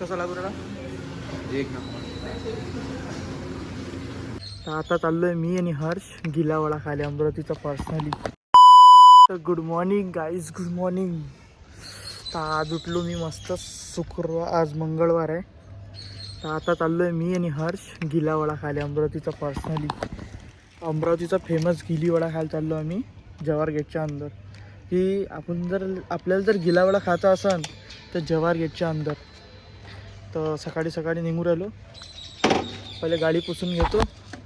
कसा लागू राहिला? एक नंबर. तर आता चाललोय मी आणि हर्ष गिलावडा खाली अमरावतीचा पर्सनली. तर good morning guys, good morning. तर आज उठलो मी मस्त. शुक्रवार, आज मंगळवार आहे. तर आता चाललोय मी आणि हर्ष गिलावडा खाली अमरावतीचा पर्सनली. अमरावतीचा फेमस गिलीवडा खायला चाललो आम्ही जवाहर गेटच्या अंदर. की आपल्याला जर गिलावडा खायचा असेल तर जवाहर गेटच्या अंदर. तर सकाळी सकाळी निघून राहिलो. पहिले गाडी पुसून घेतो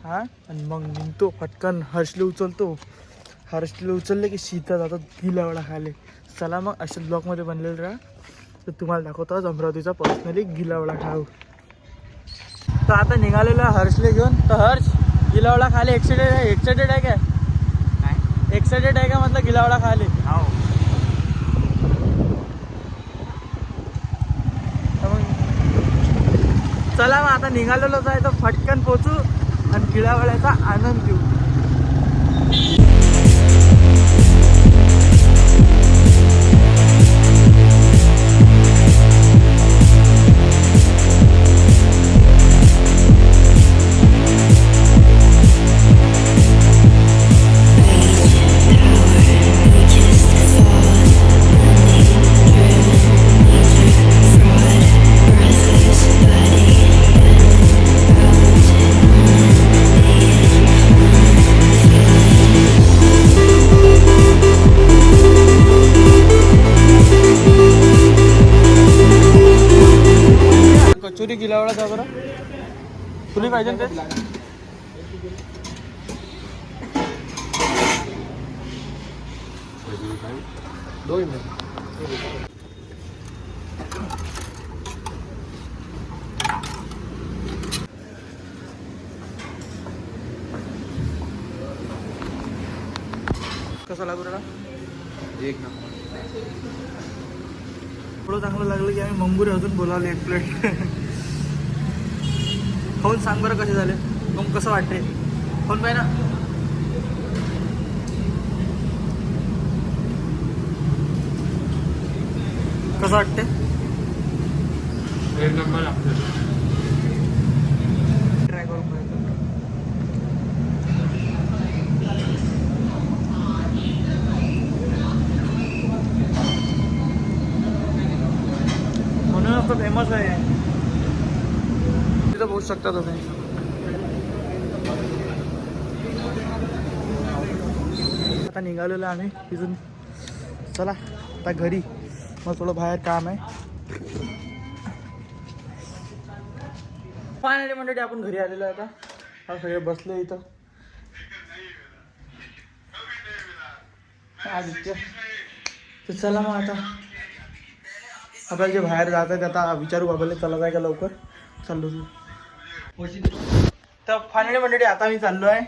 आणि मग निघतो फटकन. हर्षले उचलले की सीधा जातो गिलावडा खाले. चला मग अशाच ब्लॉकमध्ये बनलेलं राहा. तर तुम्हाला दाखवतो आज अमरावतीचा पर्सनली गिलावडा खाऊ. तर आता निघालेलो हर्षले घेऊन. तर हर्ष, गिलावडा खाले एक्साइटेड आहे काय? एक्साइटेड आहे का म्हटलं गिलावडा खाले? हो. चला मग आता निघालेलोच आहे तर फटकन पोचू आणि गिलावड्याचा आनंद घेऊ. कचोरी गिलावडा जा बरं. तुला पाहिजे ते? कसा लागू राहिला? एक नंबर. थोडं चांगलं लागलं की आम्ही मंगुरे अजून बोलावले एक प्लेट. खाऊन सांग बरं कसे झाले. मग कसं वाटते खाऊन पाहिजे ना. कसं वाटते? एक नंबर लागते. ट्राय करून पाहिजे. म्हणूनच तो फेमस आहे. तिथं पोहोचू शकता तुम्ही. आता निघालेलो आम्ही तिथून. चला आता घरी. मग थोडं बाहेर काम आहे. फायनली मंडळी आपण घरी आलेलो आहे. आता सगळे बसले इथं. आदित्य. तर चला मग आता आपल्याला जे बाहेर जात आहेत आता विचारू बाबाला चला आहे का लवकर. चाललो तू. तर फायनली मंडळी आता मी चाललो आहे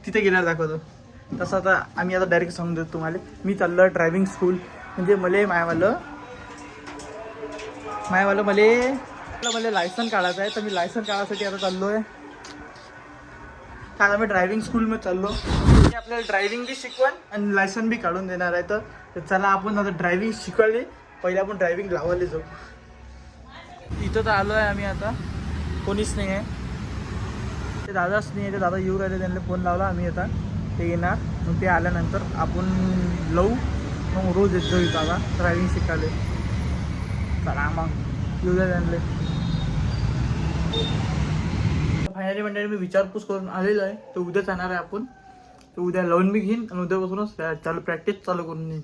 तिथे गेल्यावर दाखवतो. तसं आता आम्ही आता डायरेक्ट सांगून देतो तुम्हाला. मी चाललो आहे ड्रायव्हिंग स्कूल. म्हणजे मला लायसन काढायचं आहे. तर मी लायसन काढायसाठी आता चाललो आहे. आता मी ड्रायव्हिंग स्कूलमध्ये चाललो. मी आपल्याला ड्रायव्हिंग बी शिकवण आणि लायसन बी काढून देणार आहे. तर चला आपण आता ड्रायव्हिंग शिकवली. पहिले आपण ड्रायव्हिंग लावायला जाऊ. इथं तर आलो आहे आम्ही. आता कोणीच नाही आहे. ते दादाच नाही आहे. ते दादा येऊ राहिले. त्यांना फोन लावला आम्ही. आता ते येणार. मग ते आल्यानंतर आपण लावू. मग रोज येत जाऊ इथं आता ड्रायव्हिंग शिकायला. चला मग येऊ द्या त्यांना. फायनली मंडळी मी विचारपूस करून आलेलो आहे. तर उद्याच येणार आहे आपण. तर उद्या लावून मी घेईन आणि उद्यापासूनच प्रॅक्टिस चालू करून येईन.